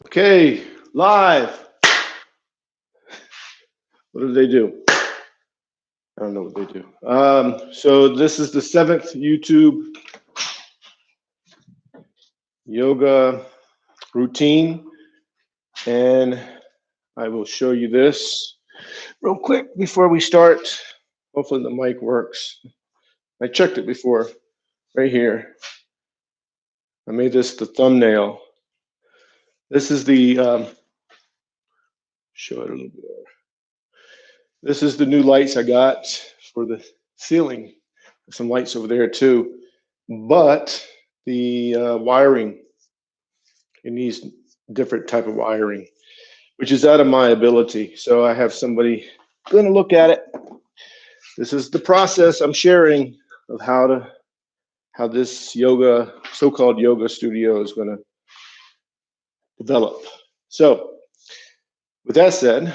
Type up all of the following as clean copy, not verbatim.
Okay, live. What do they do? I don't know what they do. So this is the 7th YouTube yoga routine, and I will show you this real quick before we start. Hopefully the mic works. I checked it before, right here. I made this the thumbnail. This is the, show it a little bit more. This is the new lights I got for the ceiling. There's some lights over there too, but the wiring, it needs different type of wiring, which is out of my ability. So I have somebody going to look at it. This is the process I'm sharing of how this yoga, so-called yoga studio is going to develop. So with that said,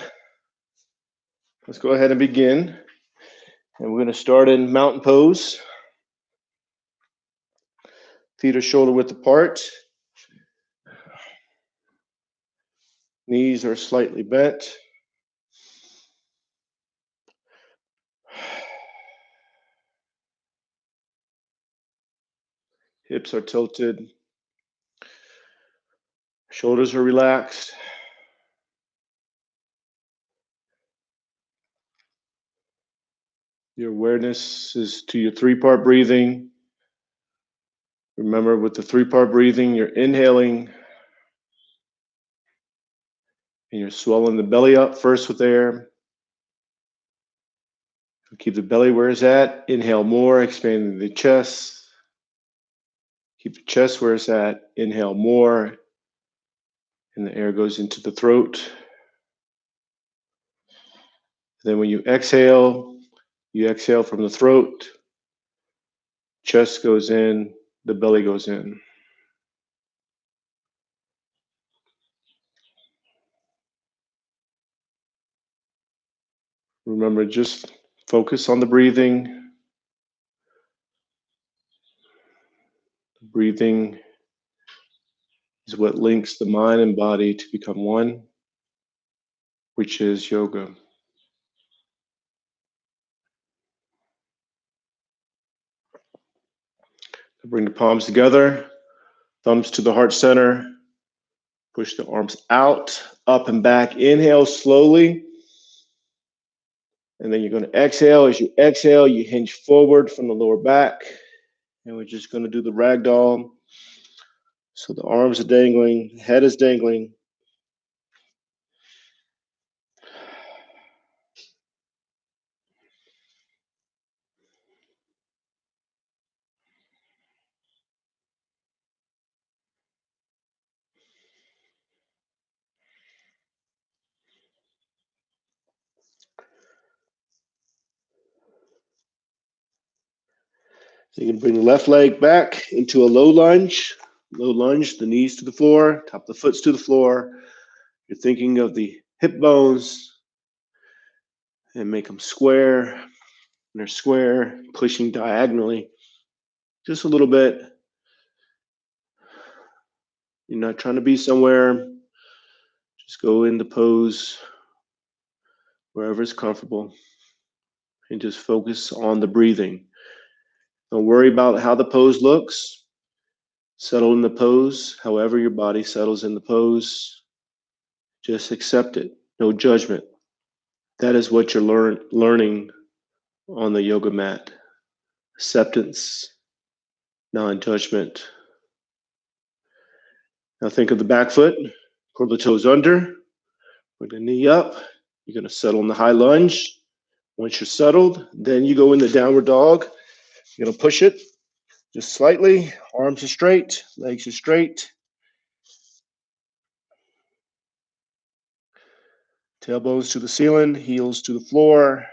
let's go ahead and begin. And we're going to start in mountain pose. Feet are shoulder width apart. Knees are slightly bent. Hips are tilted. Shoulders are relaxed. Your awareness is to your 3-part breathing. Remember, with the 3-part breathing, you're inhaling and you're swelling the belly up first with air. Keep the belly where it's at. Inhale more, expanding the chest. Keep the chest where it's at. Inhale more, and the air goes into the throat. Then when you exhale from the throat. Chest goes in, the belly goes in. Remember, just focus on the breathing. Breathing is what links the mind and body to become one, which is yoga. Bring the palms together, thumbs to the heart center. Push the arms out, up and back. Inhale slowly. And then you're going to exhale. As you exhale, you hinge forward from the lower back. And we're just going to do the ragdoll. So the arms are dangling, the head is dangling. So you can bring the left leg back into a low lunge. Low lunge, the knees to the floor, top of the foot's to the floor. You're thinking of the hip bones and make them square. And they're square, pushing diagonally just a little bit. You're not trying to be somewhere. Just go into pose wherever it's comfortable and just focus on the breathing. Don't worry about how the pose looks. Settle in the pose, however your body settles in the pose. Just accept it. No judgment. That is what you're learning on the yoga mat. Acceptance, non-judgment. Now think of the back foot. Curl the toes under. Bring the knee up. You're going to settle in the high lunge. Once you're settled, then you go in the downward dog. You're going to push it just slightly. Arms are straight. Legs are straight. Tailbones to the ceiling. Heels to the floor.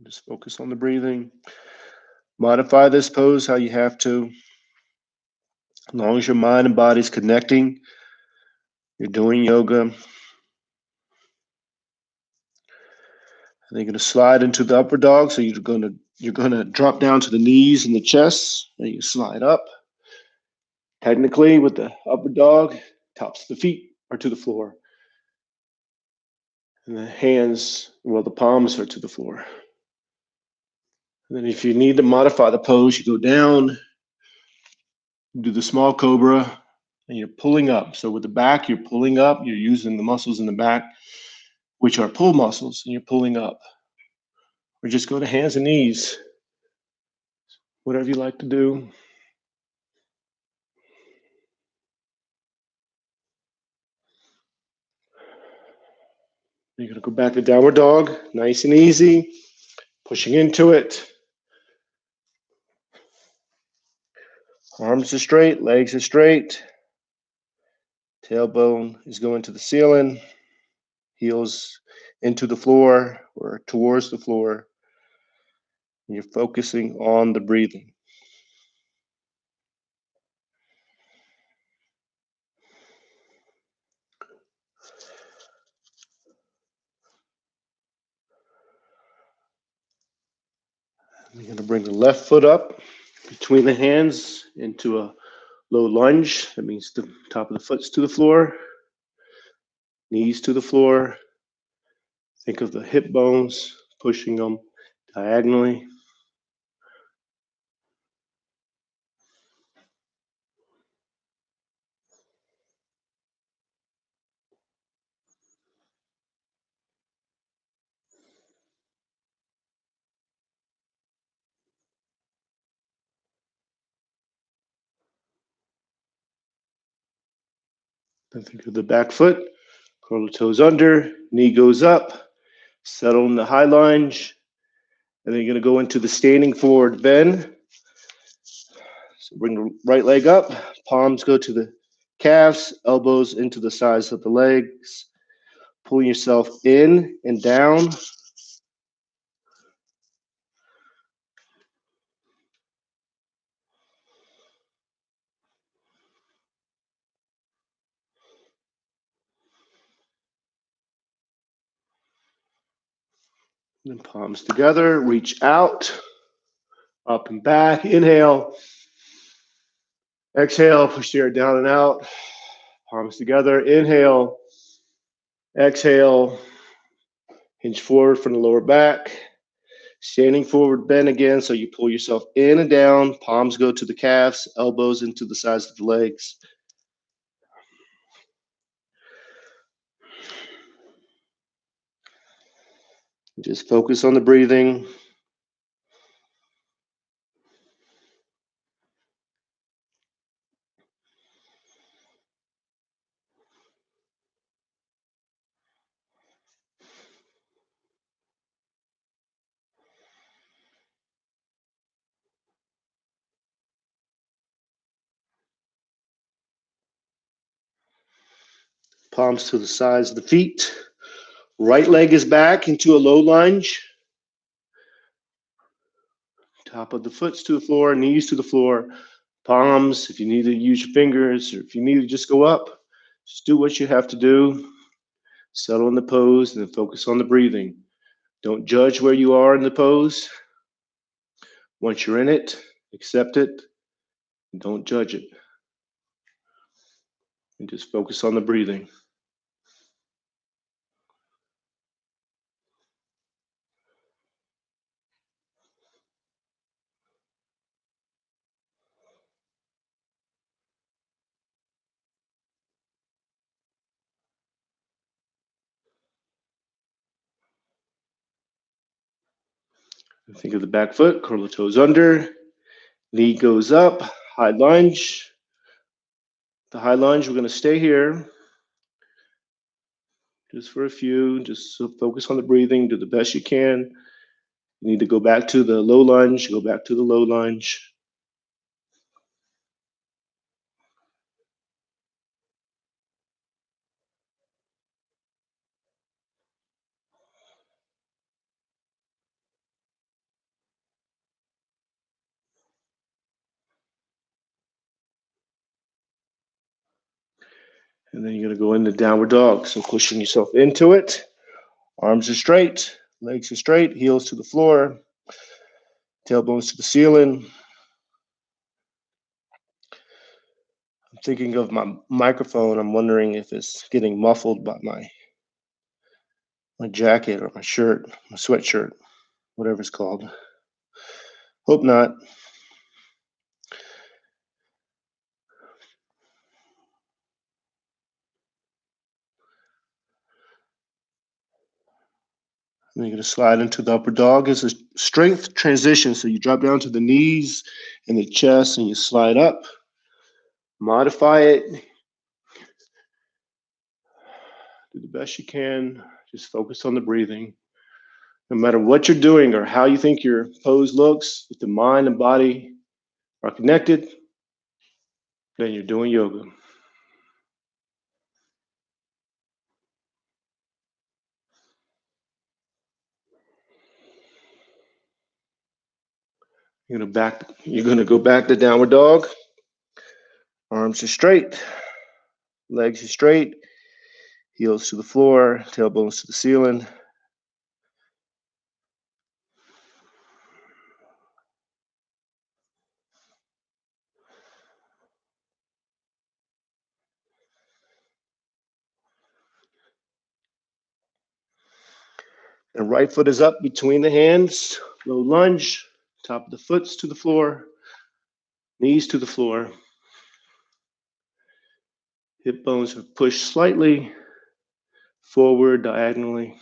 Just focus on the breathing. Modify this pose how you have to. As long as your mind and body is connecting, you're doing yoga. And then you're going to slide into the upper dog. So you're going to You're going to drop down to the knees and the chest, and you slide up. Technically, with the upper dog, tops of the feet are to the floor. And the hands, well, the palms are to the floor. And then if you need to modify the pose, you go down, do the small cobra, and you're pulling up. So with the back, you're pulling up. You're using the muscles in the back, which are pull muscles, and you're pulling up. Or just go to hands and knees, whatever you like to do. You're going to go back to downward dog, nice and easy, pushing into it. Arms are straight, legs are straight. Tailbone is going to the ceiling, heels into the floor or towards the floor. You're focusing on the breathing. You're going to bring the left foot up between the hands into a low lunge. That means the top of the foot's to the floor, knees to the floor. Think of the hip bones, pushing them diagonally. Then think of the back foot, curl the toes under, knee goes up, settle in the high lunge, and then you're going to go into the standing forward bend. So bring the right leg up, palms go to the calves, elbows into the sides of the legs, pulling yourself in and down. And then palms together, reach out, up and back, inhale. Exhale, push the air down and out. Palms together, inhale. Exhale, hinge forward from the lower back. Standing forward, bend again, so you pull yourself in and down. Palms go to the calves, elbows into the sides of the legs. Just focus on the breathing. Palms to the sides of the feet. Right leg is back into a low lunge. Top of the foot's to the floor, knees to the floor. Palms, if you need to use your fingers, or if you need to just go up, just do what you have to do. Settle in the pose and then focus on the breathing. Don't judge where you are in the pose. Once you're in it, accept it. Don't judge it. And just focus on the breathing. Think of the back foot, curl the toes under, knee goes up, high lunge. The high lunge, we're going to stay here just for a few. Just focus on the breathing, do the best you can. You need to go back to the low lunge, go back to the low lunge. And then you're going to go into downward dog. So pushing yourself into it. Arms are straight, legs are straight, heels to the floor. tailbones to the ceiling. I'm thinking of my microphone. I'm wondering if it's getting muffled by my jacket or my shirt, my sweatshirt, whatever it's called. Hope not. And you're going to slide into the upper dog. It's a strength transition. So you drop down to the knees and the chest and you slide up. Modify it. Do the best you can. Just focus on the breathing. No matter what you're doing or how you think your pose looks, if the mind and body are connected, then you're doing yoga. You're gonna go back to downward dog. Arms are straight, legs are straight, heels to the floor, tailbones to the ceiling. And right foot is up between the hands, low lunge, top of the foot's to the floor, knees to the floor. Hip bones are pushed slightly forward diagonally.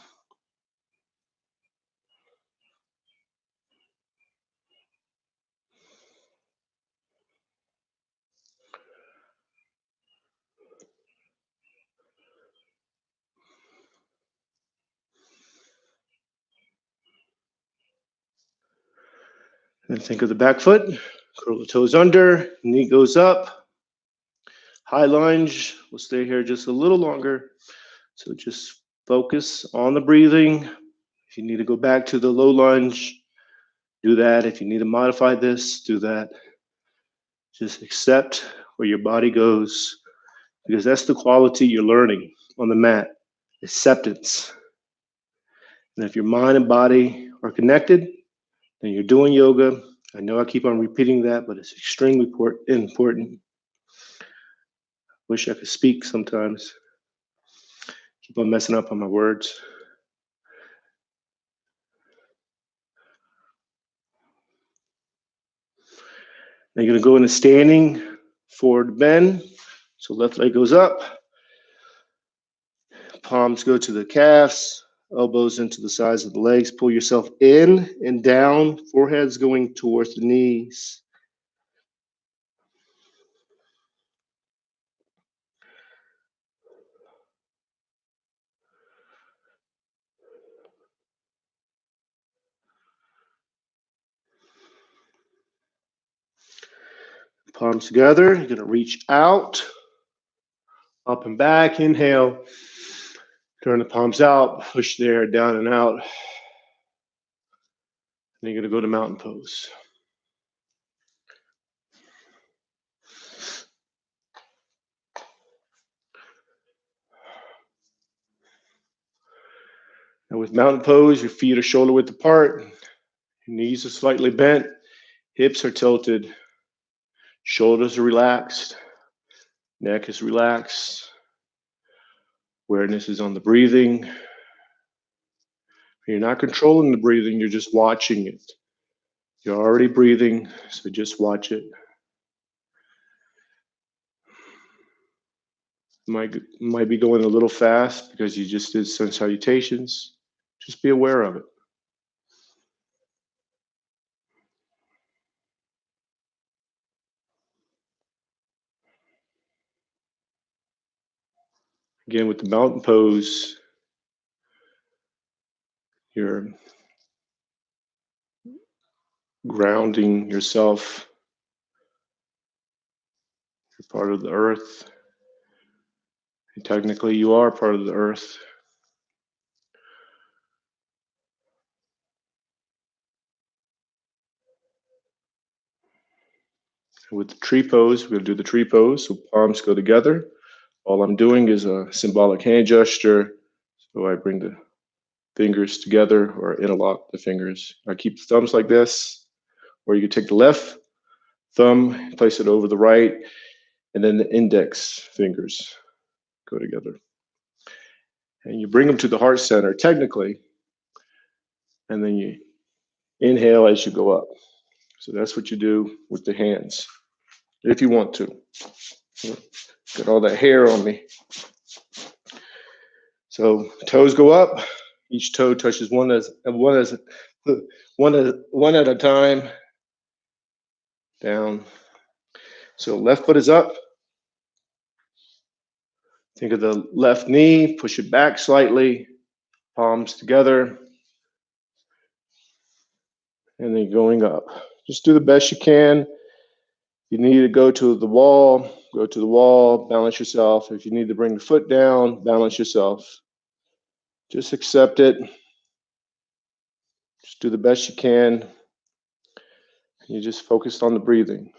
And think of the back foot, curl the toes under, knee goes up, high lunge. We'll stay here just a little longer. So just focus on the breathing. If you need to go back to the low lunge, do that. If you need to modify this, do that. Just accept where your body goes, because that's the quality you're learning on the mat, acceptance. And if your mind and body are connected, then you're doing yoga. I know I keep on repeating that, but it's extremely important. Wish I could speak sometimes. Keep on messing up on my words. Now you're going to go into standing forward bend. So left leg goes up. Palms go to the calves. Elbows into the sides of the legs. Pull yourself in and down. Forehead's going towards the knees. Palms together. You're going to reach out, up and back. Inhale. Turn the palms out. Push the air down and out. Then you're going to go to mountain pose. And with mountain pose, your feet are shoulder width apart. Your knees are slightly bent. Hips are tilted. Shoulders are relaxed. Neck is relaxed. Awareness is on the breathing. You're not controlling the breathing, you're just watching it. You're already breathing, so just watch it. Might be going a little fast because you just did sun salutations. Just be aware of it. Again, with the mountain pose, you're grounding yourself. You're part of the earth. And technically, you are part of the earth. With the tree pose, we're going to do the tree pose. So palms go together. All I'm doing is a symbolic hand gesture. So I bring the fingers together or interlock the fingers. I keep the thumbs like this. Or you could take the left thumb, place it over the right, and then the index fingers go together. And you bring them to the heart center technically, and then you inhale as you go up. So that's what you do with the hands, if you want to. Got all that hair on me. So toes go up. Each toe touches one at a time. Down. So left foot is up. Think of the left knee. Push it back slightly. Palms together. And then going up. Just do the best you can. You need to go to the wall. Go to the wall. Balance yourself. If you need to bring the foot down, balance yourself. Just accept it. Just do the best you can. You just focused on the breathing.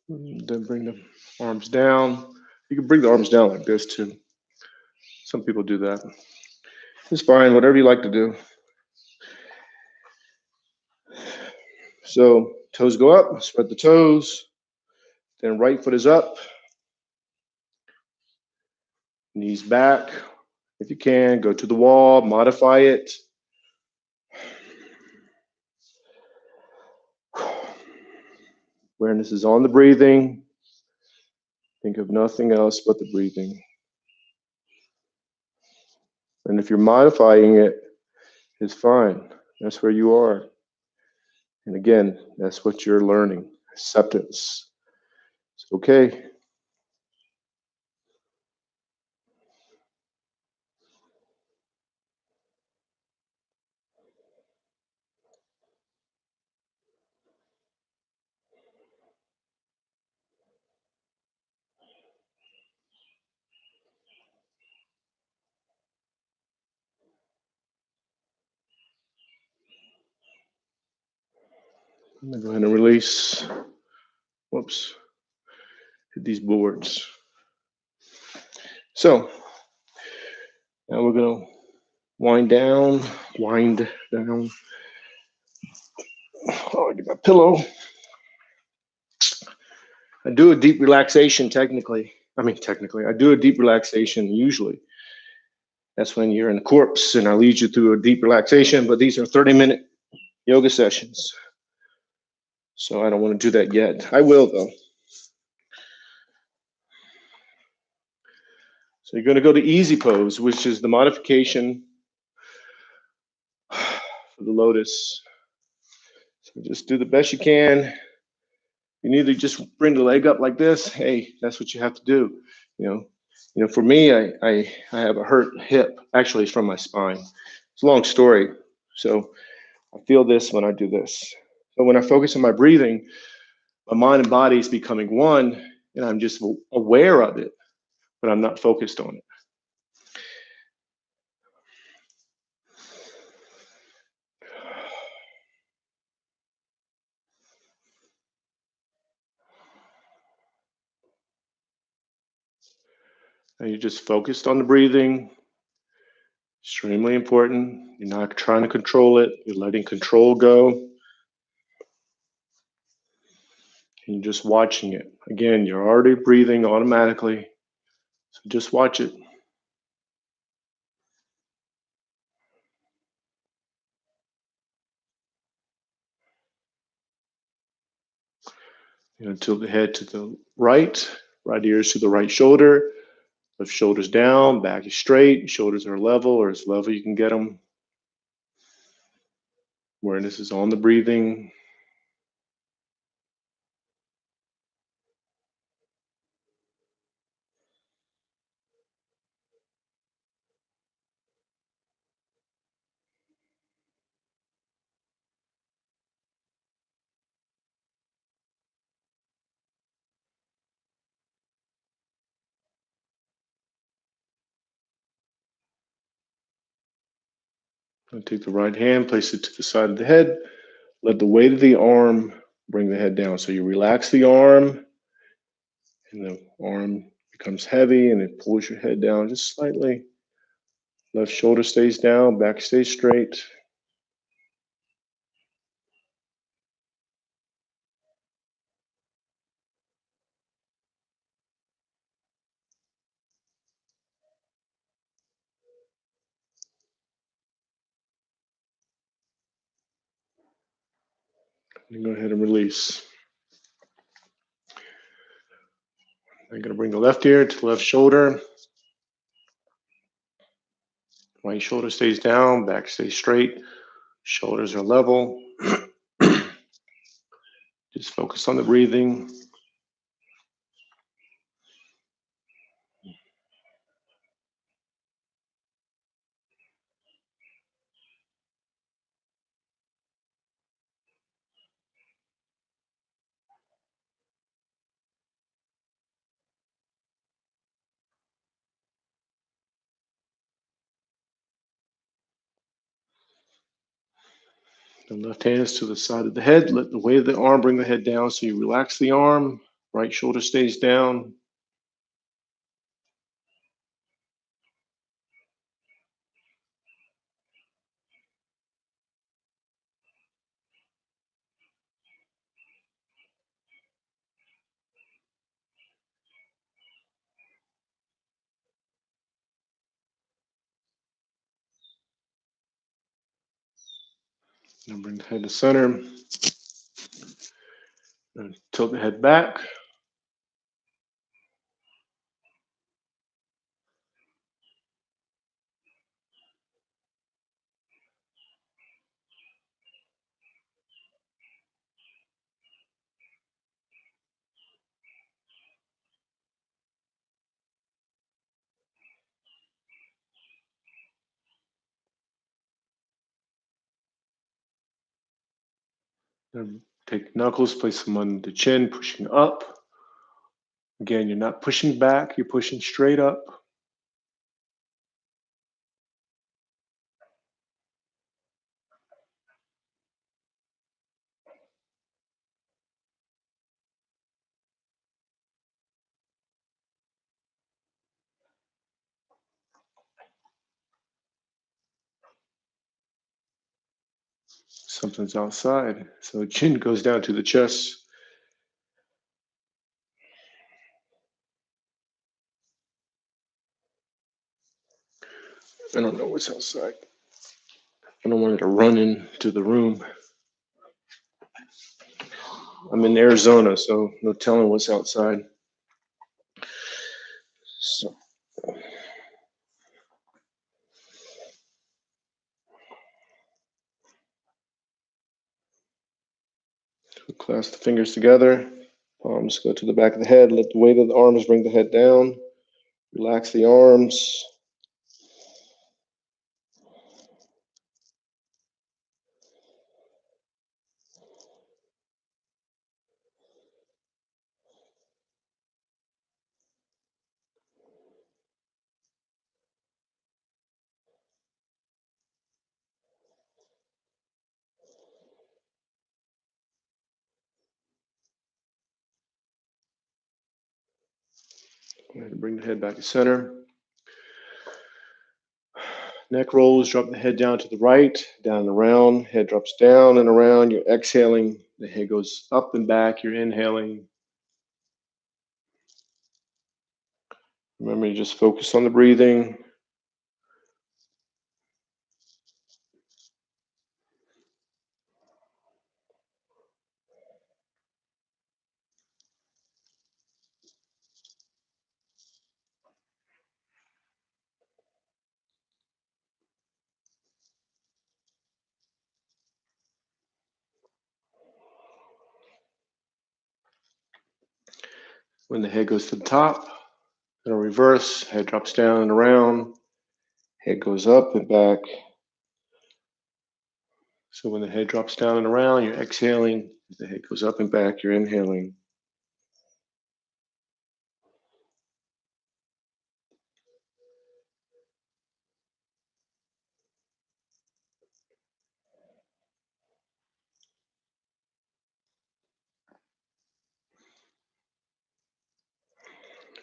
Then bring the arms down. You can bring the arms down like this too. Some people do that. It's fine, whatever you like to do. So toes go up, spread the toes. Then right foot is up. Knees back. If you can, go to the wall, modify it. Awareness is on the breathing. Think of nothing else but the breathing. And if you're modifying it, it's fine. That's where you are. And again, that's what you're learning. Acceptance. It's okay. I'm going to go ahead and release. Whoops. Hit these boards. So now we're going to wind down. Oh, I get my pillow. I do a deep relaxation I do a deep relaxation usually. That's when you're in the corpse and I lead you through a deep relaxation, but these are 30-minute yoga sessions. So I don't want to do that yet. I will though. So you're going to go to easy pose, which is the modification for the lotus. So just do the best you can. You need to just bring the leg up like this. Hey, that's what you have to do. You know, for me, I have a hurt hip. Actually, it's from my spine. It's a long story. So I feel this when I do this. So when I focus on my breathing, my mind and body is becoming one, and I'm just aware of it, but I'm not focused on it. And you're just focused on the breathing. Extremely important. You're not trying to control it. You're letting control go. And you're just watching it. Again, you're already breathing automatically. So just watch it. Tilt the head to the right ears to the right shoulder. Lift shoulders down, back is straight, shoulders are level or as level you can get them. Awareness is on the breathing. Take the right hand, place it to the side of the head. Let the weight of the arm bring the head down. So you relax the arm, and the arm becomes heavy, and it pulls your head down just slightly. Left shoulder stays down, back stays straight. And go ahead and release. I'm going to bring the left ear to the left shoulder. Right shoulder stays down, back stays straight. Shoulders are level. Just focus on the breathing. The left hand is to the side of the head. Let the weight of the arm bring the head down. So you relax the arm. Right shoulder stays down. And bring the head to center. And tilt the head back. And take knuckles, place them on the chin, pushing up. Again, you're not pushing back, you're pushing straight up. Something's outside. So chin goes down to the chest. I don't know what's outside. I don't want it to run into the room. I'm in Arizona, so no telling what's outside. So clasp the fingers together. Palms go to the back of the head. Let the weight of the arms bring the head down. Relax the arms. Go ahead and bring the head back to center. Neck rolls, drop the head down to the right, down and around. Head drops down and around. You're exhaling. The head goes up and back. You're inhaling. Remember, you just focus on the breathing. When the head goes to the top, it'll reverse. Head drops down and around. Head goes up and back. So when the head drops down and around, you're exhaling. As the head goes up and back, you're inhaling.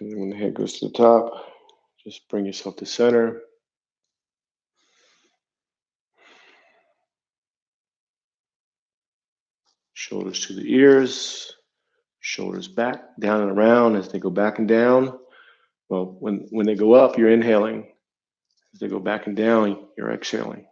And then when the head goes to the top, just bring yourself to center. Shoulders to the ears, shoulders back, down and around as they go back and down. Well, when they go up, you're inhaling. As they go back and down, you're exhaling.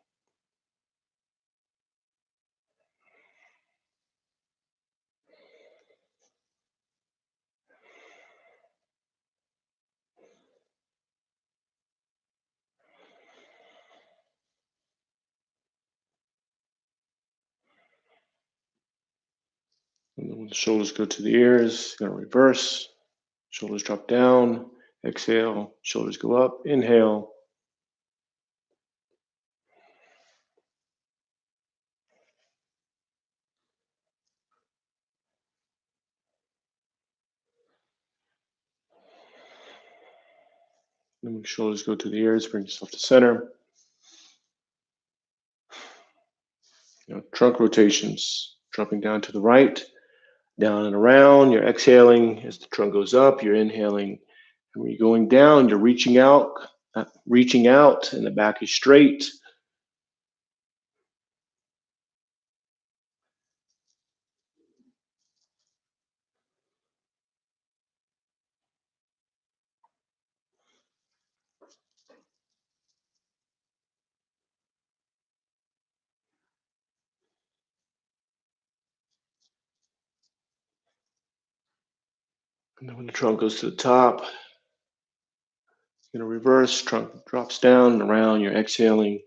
And then when the shoulders go to the ears, you're going to reverse. Shoulders drop down, exhale, shoulders go up, inhale. And when the shoulders go to the ears, bring yourself to center. Trunk rotations, dropping down to the right, down and around. You're exhaling as the trunk goes up. You're inhaling. And when you're going down, you're reaching out, and the back is straight. And then when the trunk goes to the top, you're going to reverse. Trunk drops down and around. You're exhaling.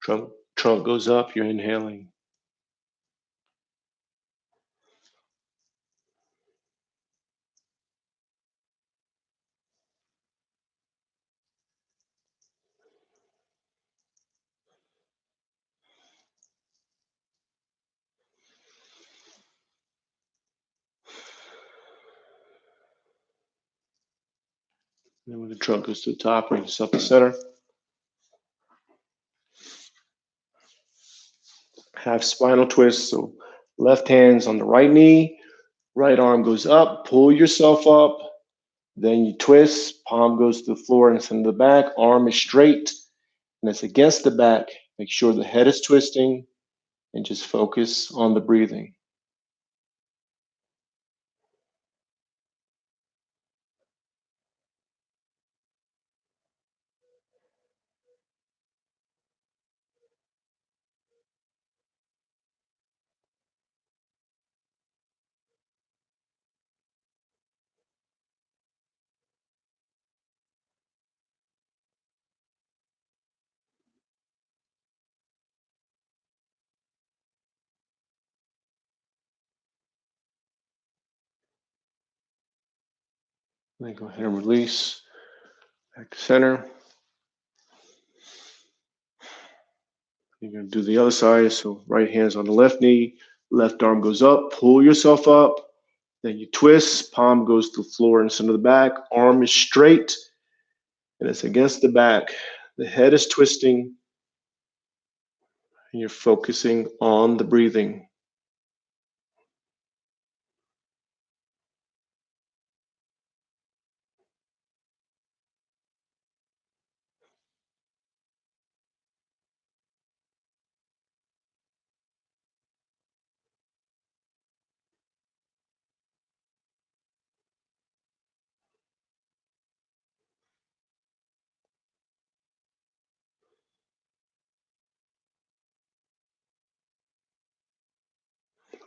Trunk goes up. You're inhaling. And then when the trunk goes to the top, bring yourself to center. Half spinal twist. So left hand's on the right knee. Right arm goes up. Pull yourself up. Then you twist. Palm goes to the floor and center of the back. Arm is straight and it's against the back. Make sure the head is twisting and just focus on the breathing. Then go ahead and release. Back to center. You're going to do the other side. So right hand's on the left knee. Left arm goes up. Pull yourself up. Then you twist. Palm goes to the floor and center of the back. Arm is straight and it's against the back. The head is twisting and you're focusing on the breathing.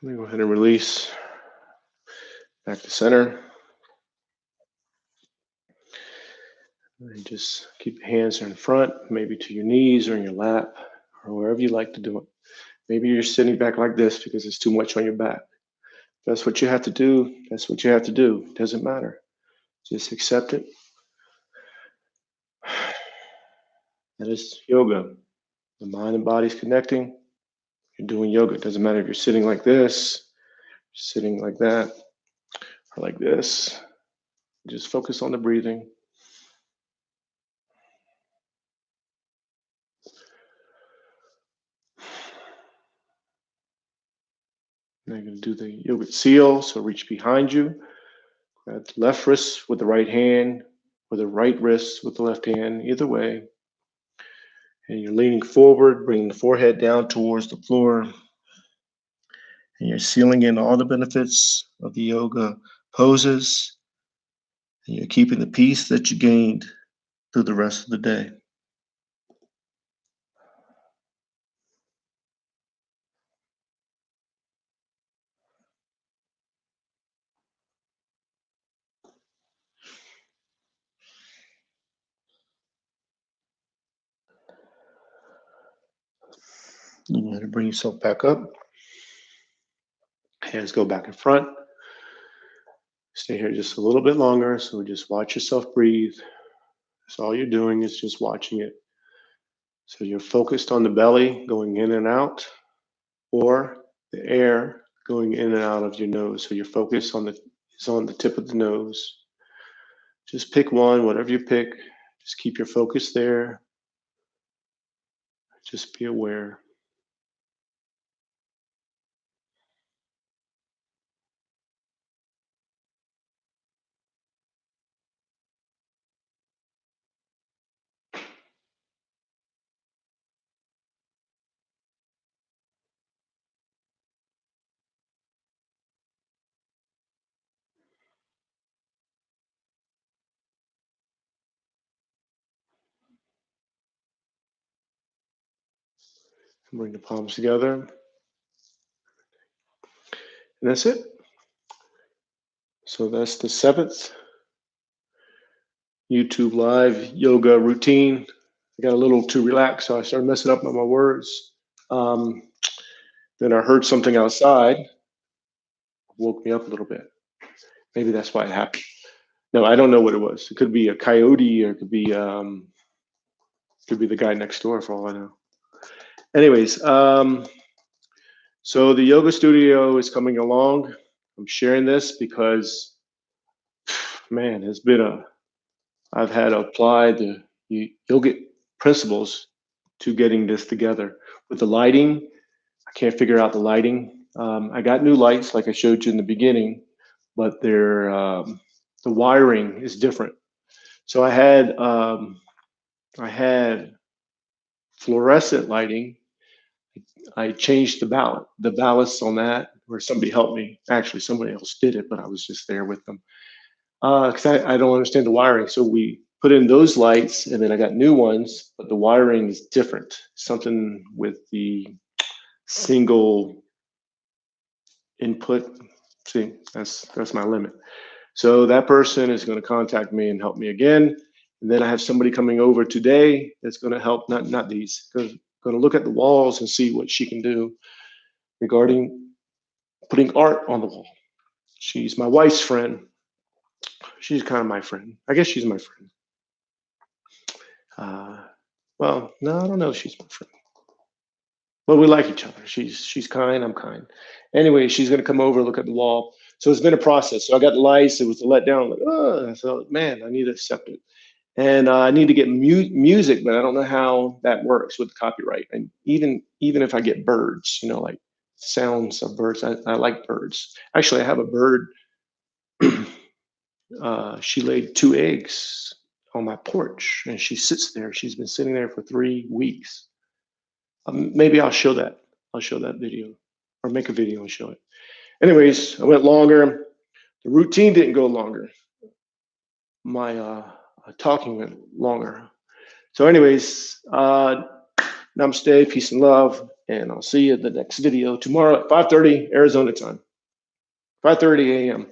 Let me go ahead and release. Back to center. And just keep your hands in front, maybe to your knees or in your lap, or wherever you like to do it. Maybe you're sitting back like this because it's too much on your back. If that's what you have to do. That's what you have to do. It doesn't matter. Just accept it. That is yoga. The mind and body is connecting. You're doing yoga. It doesn't matter if you're sitting like this, sitting like that, or like this. Just focus on the breathing. Now you're going to do the yoga seal. So reach behind you. That left wrist with the right hand, or the right wrist with the left hand, either way. And you're leaning forward, bringing the forehead down towards the floor. And you're sealing in all the benefits of the yoga poses. And you're keeping the peace that you gained through the rest of the day. You're going to bring yourself back up. Hands go back in front. Stay here just a little bit longer. So just watch yourself breathe. That's all you're doing is just watching it. So you're focused on the belly going in and out, or the air going in and out of your nose. So your focus is on the tip of the nose. Just pick one, whatever you pick. Just keep your focus there. Just be aware. Bring the palms together. And that's it. So that's the 7th YouTube live yoga routine. I got a little too relaxed, so I started messing up on my words. Then I heard something outside, woke me up a little bit. Maybe that's why it happened. No, I don't know what it was. It could be a coyote, or it could be the guy next door, for all I know. Anyways, so the yoga studio is coming along. I'm sharing this because, man, I've had to apply the yogic principles to getting this together. With the lighting, I can't figure out the lighting. I got new lights, like I showed you in the beginning, but the wiring is different. So I had fluorescent lighting. I changed the ballast on that, or somebody helped me. Actually, somebody else did it, but I was just there with them. Because I don't understand the wiring. So we put in those lights, and then I got new ones, but the wiring is different. Something with the single input. See, that's my limit. So that person is going to contact me and help me again. And then I have somebody coming over today that's going to help, not these, going to look at the walls and see what she can do regarding putting art on the wall. She's my wife's friend. She's kind of my friend. I guess she's my friend. Well, no, I don't know if she's my friend. Well, we like each other. She's kind, I'm kind. Anyway, she's going to come over, look at the wall. So it's been a process. So I got the lights. It was a letdown. Like, oh, I thought, man, I need to accept it. And I need to get music, but I don't know how that works with copyright. And even if I get birds, like sounds of birds, I like birds. Actually, I have a bird. She laid 2 eggs on my porch, and she sits there. She's been sitting there for 3 weeks. Maybe I'll show that. I'll show that video, or make a video and show it. Anyways, I went longer. The routine didn't go longer. My talking went longer. So anyways, namaste, peace and love, and I'll see you in the next video tomorrow at 5:30 Arizona time, 5:30 a.m.